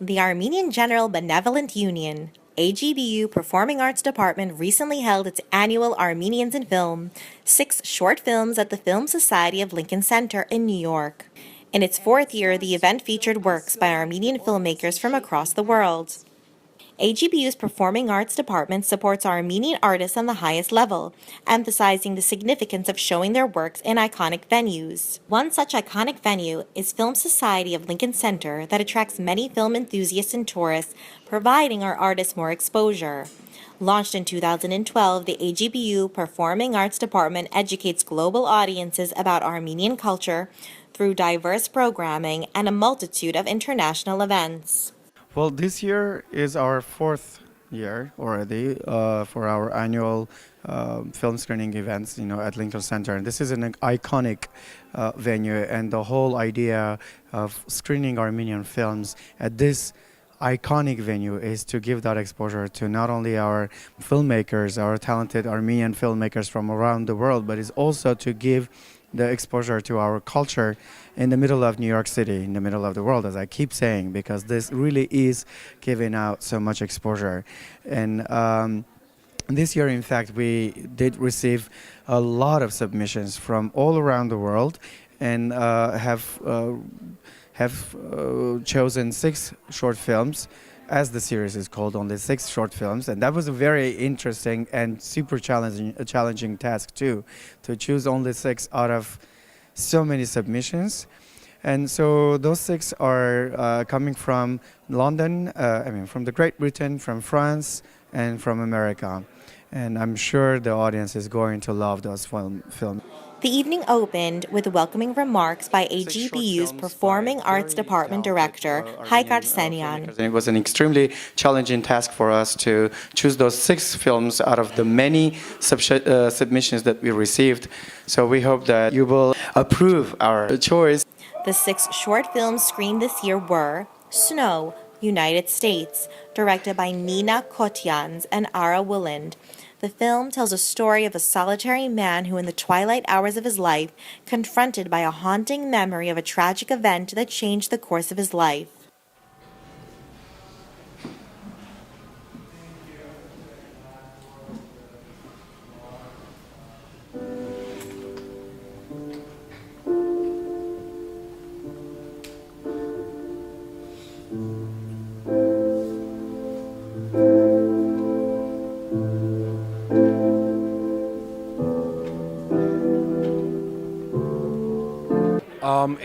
The Armenian General Benevolent Union, AGBU Performing Arts Department recently held its annual Armenians in Film, 6 short films at the Film Society of Lincoln Center in New York. In its 4th year, the event featured works by Armenian filmmakers from across the world. AGBU's Performing Arts Department supports Armenian artists on the highest level, emphasizing the significance of showing their works in iconic venues. One such iconic venue is Film Society of Lincoln Center that attracts many film enthusiasts and tourists, providing our artists more exposure. Launched in 2012, the AGBU Performing Arts Department educates global audiences about Armenian culture through diverse programming and a multitude of international events. Well, this year is our 4th year already for our annual film screening events, at Lincoln Center. And this is an iconic venue, and the whole idea of screening Armenian films at this iconic venue is to give that exposure to not only our filmmakers, our talented Armenian filmmakers from around the world, but is also to give the exposure to our culture in the middle of New York City, in the middle of the world, as I keep saying, because this really is giving out so much exposure. And this year, in fact, we did receive a lot of submissions from all around the world, and have chosen 6 short films, as the series is called, only 6 short films. And that was a very interesting and super challenging task too, to choose only 6 out of so many submissions. And so those 6 are coming from London, from the Great Britain, from France, and from America. And I'm sure the audience is going to love those films. The evening opened with welcoming remarks by AGBU's Performing Arts Department Director, Haik Arsenian. It was an extremely challenging task for us to choose those 6 films out of the many submissions that we received. So we hope that you will approve our choice. The 6 short films screened this year were Snow, United States, directed by Nina Kotyans and Ara Willand. The film tells a story of a solitary man who, in the twilight hours of his life, confronted by a haunting memory of a tragic event that changed the course of his life.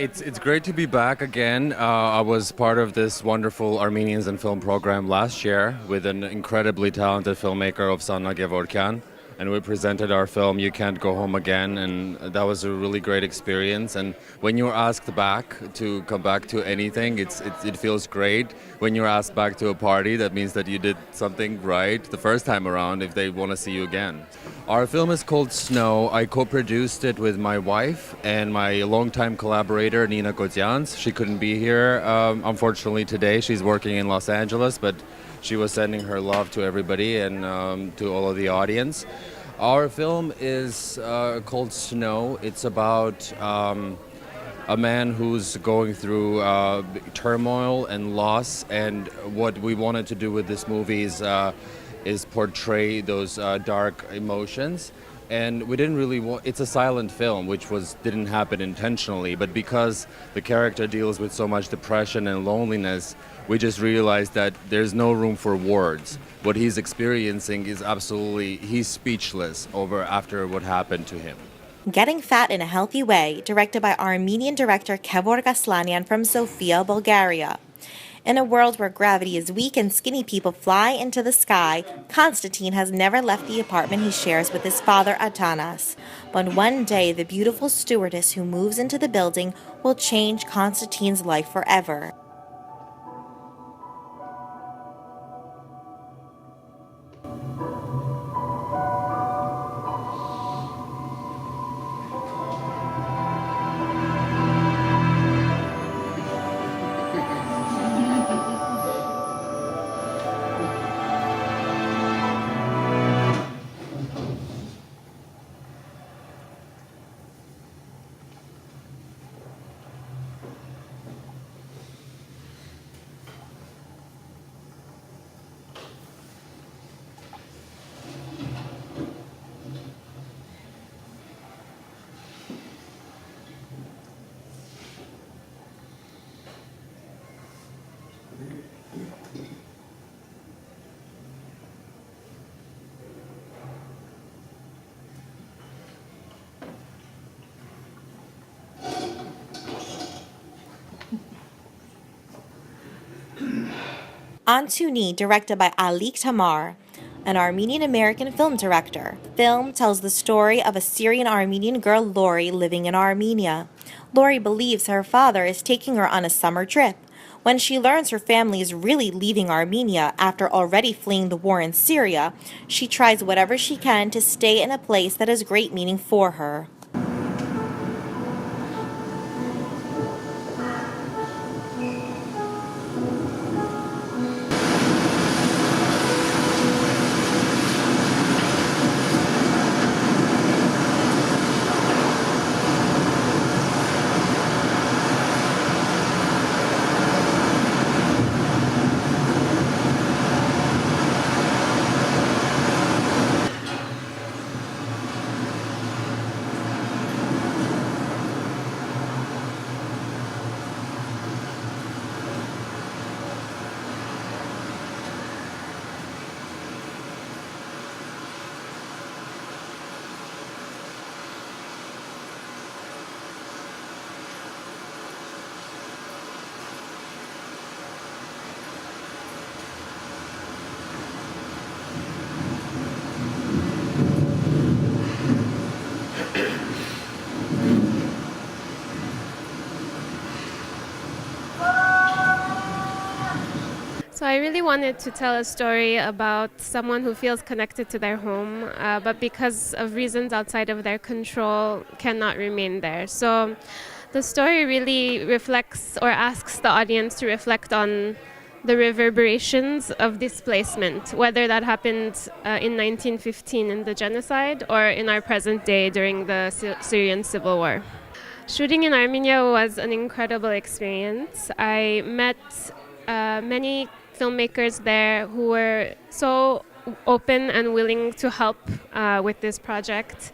It's great to be back again. I was part of this wonderful Armenians in Film program last year with an incredibly talented filmmaker, Ovsana Gevorkyan, and we presented our film You Can't Go Home Again, and that was a really great experience. And when you're asked back to come back to anything, it feels great. When you're asked back to a party, that means that you did something right the first time around if they want to see you again. Our film is called Snow. I co-produced it with my wife and my longtime collaborator, Nina Kotyans. She couldn't be here, unfortunately, today. She's working in Los Angeles, but she was sending her love to everybody and to all of the audience. Our film is called Snow. It's about a man who's going through turmoil and loss, and what we wanted to do with this movie is portray those dark emotions. And we didn't really want, it's a silent film, which didn't happen intentionally, but because the character deals with so much depression and loneliness, we just realized that there's no room for words. What he's experiencing is he's speechless after what happened to him. Getting Fat in a Healthy Way, directed by Armenian director Kevork Aslanyan from Sofia, Bulgaria. In a world where gravity is weak and skinny people fly into the sky, Konstantin has never left the apartment he shares with his father, Atanas. But one day, the beautiful stewardess who moves into the building will change Konstantin's life forever. Antuni, directed by Alik Tamar, an Armenian-American film director. Film tells the story of a Syrian-Armenian girl, Lori, living in Armenia. Lori believes her father is taking her on a summer trip. When she learns her family is really leaving Armenia after already fleeing the war in Syria, she tries whatever she can to stay in a place that has great meaning for her. So I really wanted to tell a story about someone who feels connected to their home, but because of reasons outside of their control, cannot remain there. So the story really reflects or asks the audience to reflect on the reverberations of displacement, whether that happened in 1915 in the genocide or in our present day during the Syrian civil war. Shooting in Armenia was an incredible experience. I met many filmmakers there who were so open and willing to help with this project.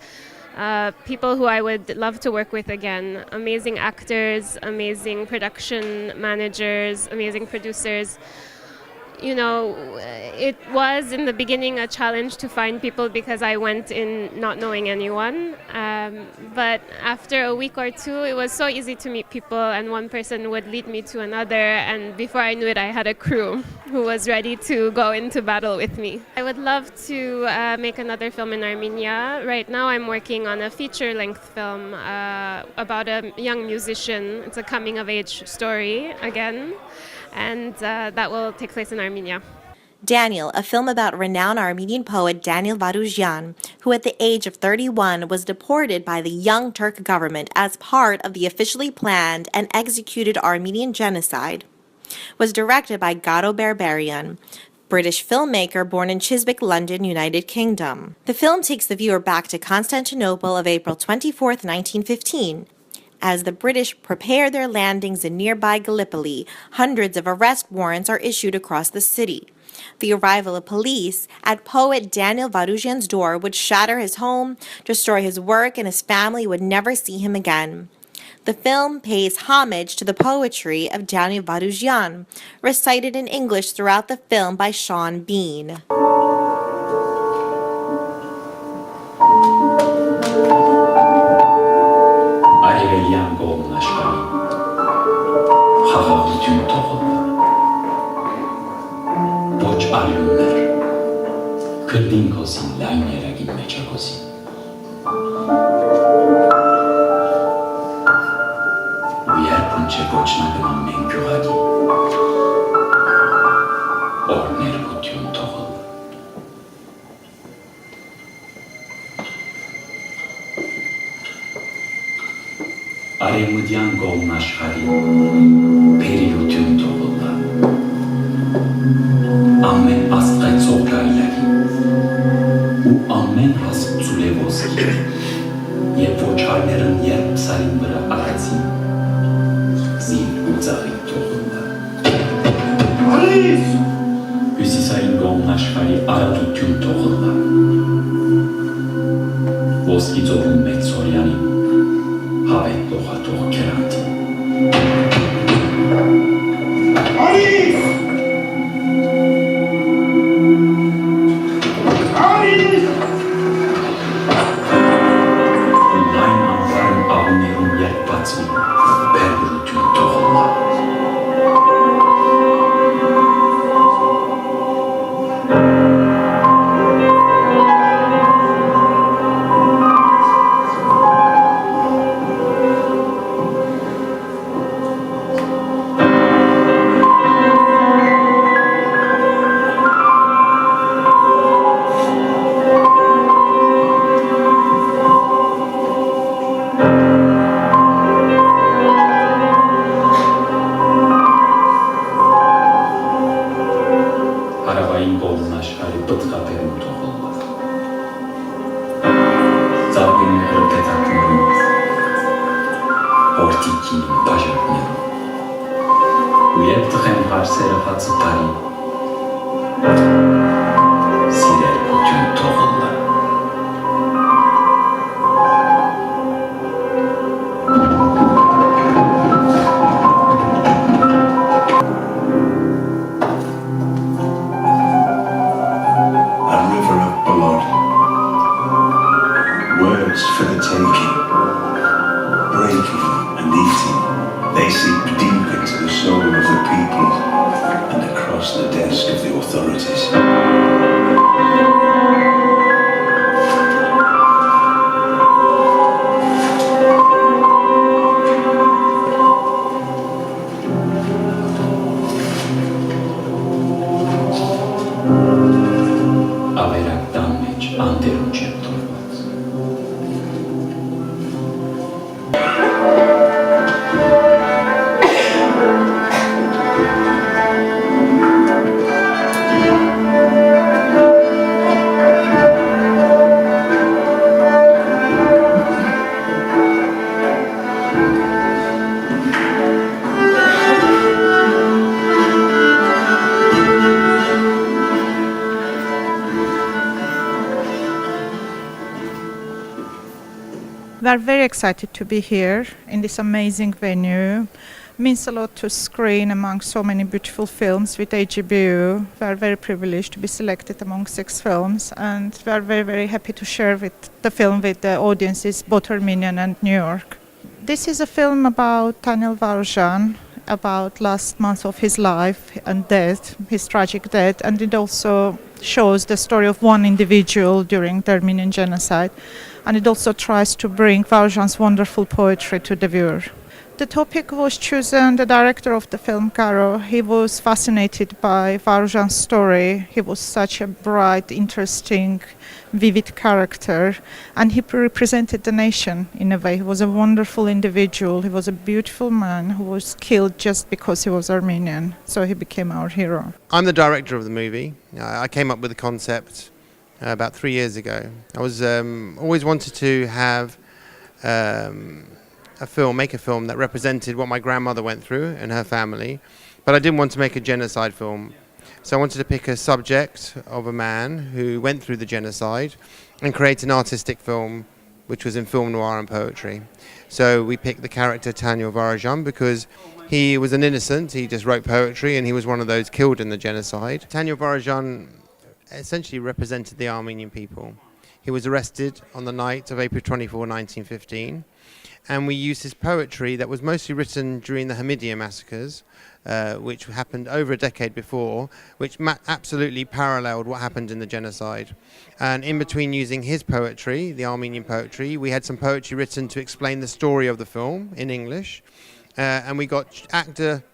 People who I would love to work with again. Amazing actors, amazing production managers, amazing producers. You know, it was in the beginning a challenge to find people because I went in not knowing anyone. But after a week or two, it was so easy to meet people, and one person would lead me to another. And before I knew it, I had a crew who was ready to go into battle with me. I would love to make another film in Armenia. Right now, I'm working on a feature-length film about a young musician. It's a coming-of-age story again. And that will take place in Armenia. Daniel, a film about renowned Armenian poet Daniel Varuzhian, who at the age of 31 was deported by the Young Turk government as part of the officially planned and executed Armenian genocide, was directed by Garo Berberian, British filmmaker born in Chiswick, London, United Kingdom. The film takes the viewer back to Constantinople of April 24, 1915. As the British prepare their landings in nearby Gallipoli, hundreds of arrest warrants are issued across the city. The arrival of police at poet Daniel Varuzhian's door would shatter his home, destroy his work, and his family would never see him again. The film pays homage to the poetry of Daniel Varuzhian, recited in English throughout the film by Sean Bean. Արևելյան կողմն աշխարհի խաղաղություն թողնա ոչ արյուններ քրդին կոսին լայն երագին մեջակոսին ու երբուն չէ կոչնակնան մենք գյուղակի որ ներկություն թողնա Արևմտյան կողմն աշխարհի փերիություն թողնա ամեն աստղեցող գայլերի ու ամեն հասկ ծուլևոսքի երբ ոչարներն երբ սարին վրա արածին զին ու ծաղի թողնա հյուսիսային կողմն աշխարհի արատություն թողնա ոսկի ծովում մեծ սորյանին հավետ լողատող կերանտին Լայն անվարն աղուներում երբ բացվի բերբրություն թողնա Atikin bažantněru. Ujebtchem harserhat pari. Sider bütün toğullar. A river of blood. Words for the taking. Breaking and eating. They seep deep into the soul of the people and across the desk of the authorities. Averak damage anterum certorat. We are very excited to be here in this amazing venue. Means a lot to screen among so many beautiful films with AGBU. We are very privileged to be selected among 6 films, and we are very, very happy to share the film with the audiences, both Armenian and New York. This is a film about Daniel Varujan, about last month of his life and death, his tragic death, and it also shows the story of one individual during the Armenian genocide, and it also tries to bring Varujan's wonderful poetry to the viewer. The topic was chosen, the director of the film, Karo, he was fascinated by Varujan's story. He was such a bright, interesting, vivid character, and he represented the nation in a way. He was a wonderful individual. He was a beautiful man who was killed just because he was Armenian, so he became our hero. I'm the director of the movie. I came up with the concept about 3 years ago. I was always wanted to have make a film that represented what my grandmother went through and her family, but I didn't want to make a genocide film. So I wanted to pick a subject of a man who went through the genocide and create an artistic film which was in film noir and poetry. So we picked the character Daniel Varujan because he was an innocent, he just wrote poetry, and he was one of those killed in the genocide. Daniel Varujan essentially represented the Armenian people. He was arrested on the night of April 24, 1915, and we used his poetry that was mostly written during the Hamidiya massacres, which happened over a decade before, which absolutely paralleled what happened in the genocide. And in between using his poetry, the Armenian poetry, we had some poetry written to explain the story of the film in English, and we got actor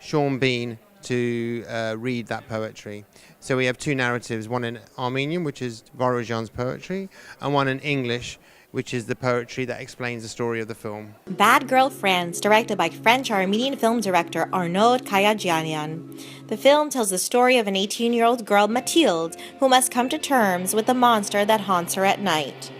Sean Bean to read that poetry. So we have 2 narratives, one in Armenian, which is Varujan's poetry, and one in English, which is the poetry that explains the story of the film. Bad Girl France, directed by French-Armenian film director Arnaud Kayajianian. The film tells the story of an 18-year-old girl, Mathilde, who must come to terms with the monster that haunts her at night.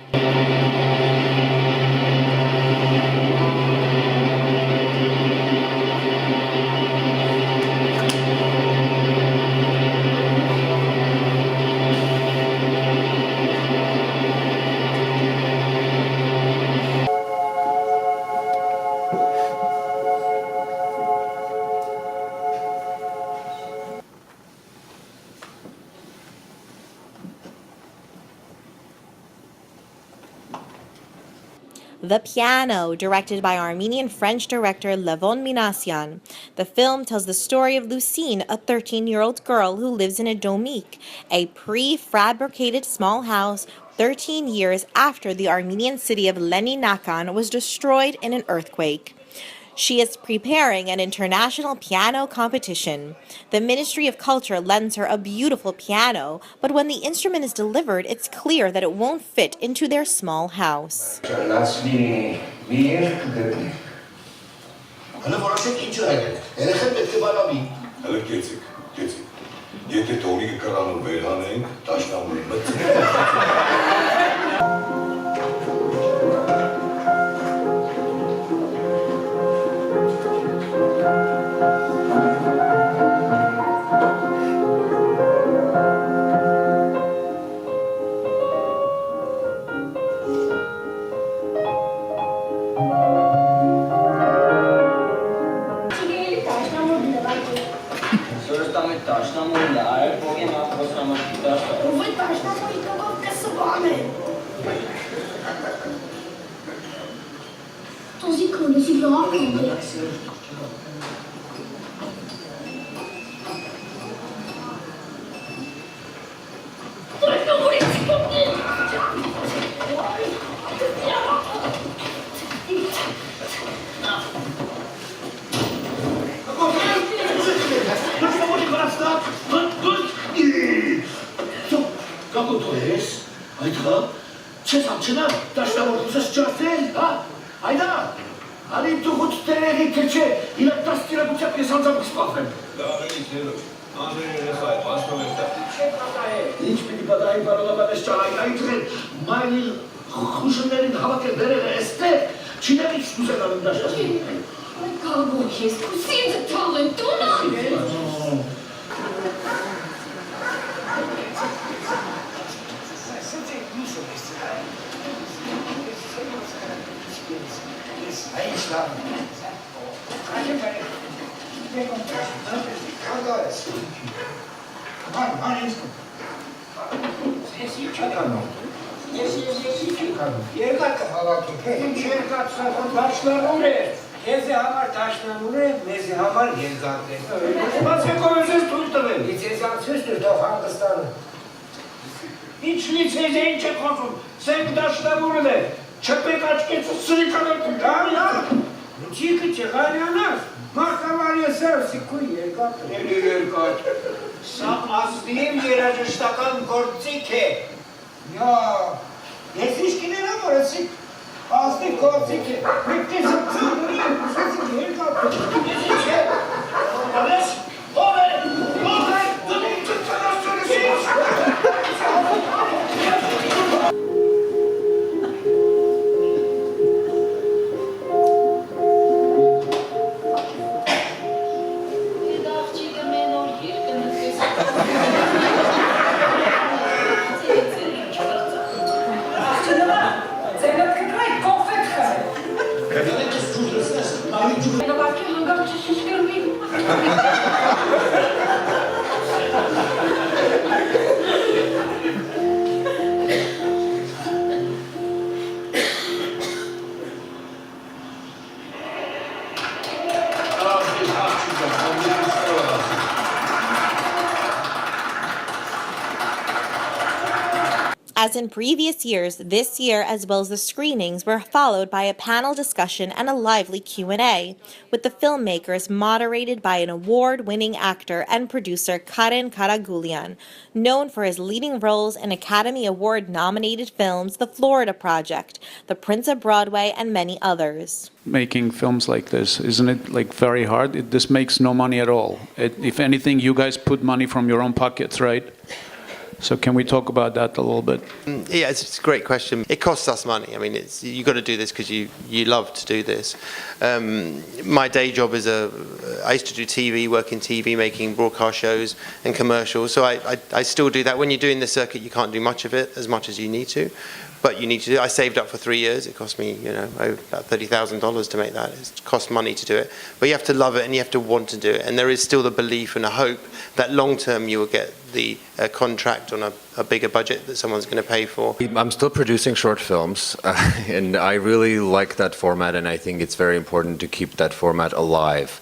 The Piano, directed by Armenian-French director Levon Minasyan. The film tells the story of Lucine, a 13-year-old girl who lives in a domik, a prefabricated small house 13 years after the Armenian city of Leninakan was destroyed in an earthquake. She is preparing an international piano competition. The Ministry of Culture lends her a beautiful piano, but when the instrument is delivered, it's clear that it won't fit into their small house. Ton ziekkunde zie je afkomen. Kogo to jest? Ajda? Czy dasz nam ze szczasy? Ajda! Ale tu choć te cię, ile dasz tyle buciapie sądzą z powem. Hiç beni badayı parola beşçalay aytırın. Mayli kuşunların hava kedere este. Çilemek güzel alındaş. Kako je skusim za talentuna? Gezi hamar taşnamure, mezi hamar gezate. Patrzę, kogo ze stultowy. Licencjasysty do Hangistan'ı. Hiç licenciyince konsum. Sen daş da burada. Çöpe kaç geçsin suyu kalırsın. Ya. Тільки чекає нас. Махаварія серці кує, як Ne diyor kaç? Sam azliyim yere ştakan kortsike. Ya, yetişkinlere orası. Azlı kortiki. Bitti zıptı. Sesi geri kalktı. Gidince. Kardeş. Olay. Olay. Dönün tutana söylesin. As in previous years, this year as well as the screenings were followed by a panel discussion and a lively Q&A, with the filmmakers moderated by an award-winning actor and producer Karen Karagulian, known for his leading roles in Academy Award-nominated films The Florida Project, The Prince of Broadway, and many others. Making films like this, isn't it like very hard? This makes no money at all. If anything, you guys put money from your own pockets, right? So can we talk about that a little bit? Yeah, it's a great question. It costs us money. I mean, you've got to do this because you love to do this. My day job is I used to do TV, work in TV, making broadcast shows and commercials. So I still do that. When you're doing the circuit, you can't do much of it as much as you need to. But you need to do it. I saved up for 3 years. It cost me, about $30,000 to make that. It cost money to do it. But you have to love it and you have to want to do it. And there is still the belief and a hope that long term you will get the contract on a bigger budget that someone's going to pay for. I'm still producing short films, and I really like that format, and I think it's very important to keep that format alive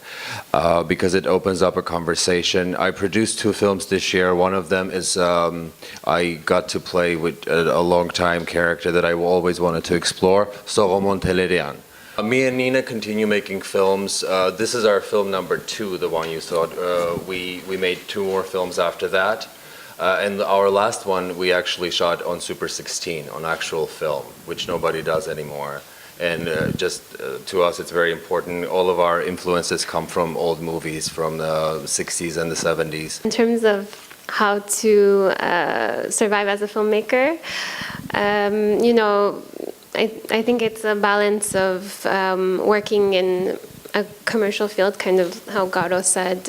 because it opens up a conversation. I produced 2 films this year. One of them is I got to play with a long-time character that I always wanted to explore, Soromon Telerian. Me and Nina continue making films. This is our film number 2, the one you saw. We made 2 more films after that. And our last one we actually shot on Super 16, on actual film, which nobody does anymore. And to us it's very important. All of our influences come from old movies from the 60s and the 70s. In terms of how to survive as a filmmaker, I think it's a balance of working in a commercial field, kind of how Garo said.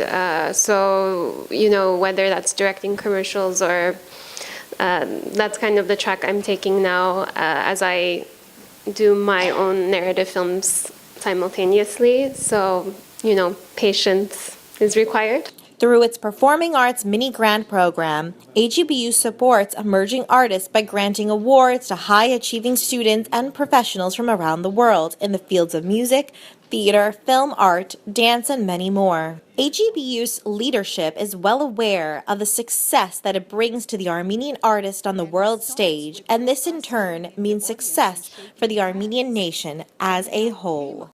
So, whether that's directing commercials or that's kind of the track I'm taking now as I do my own narrative films simultaneously. So, patience is required. Through its Performing Arts Mini Grant program, AGBU supports emerging artists by granting awards to high-achieving students and professionals from around the world in the fields of music, theater, film art, dance, and many more. AGBU's leadership is well aware of the success that it brings to the Armenian artist on the world stage, and this in turn means success for the Armenian nation as a whole.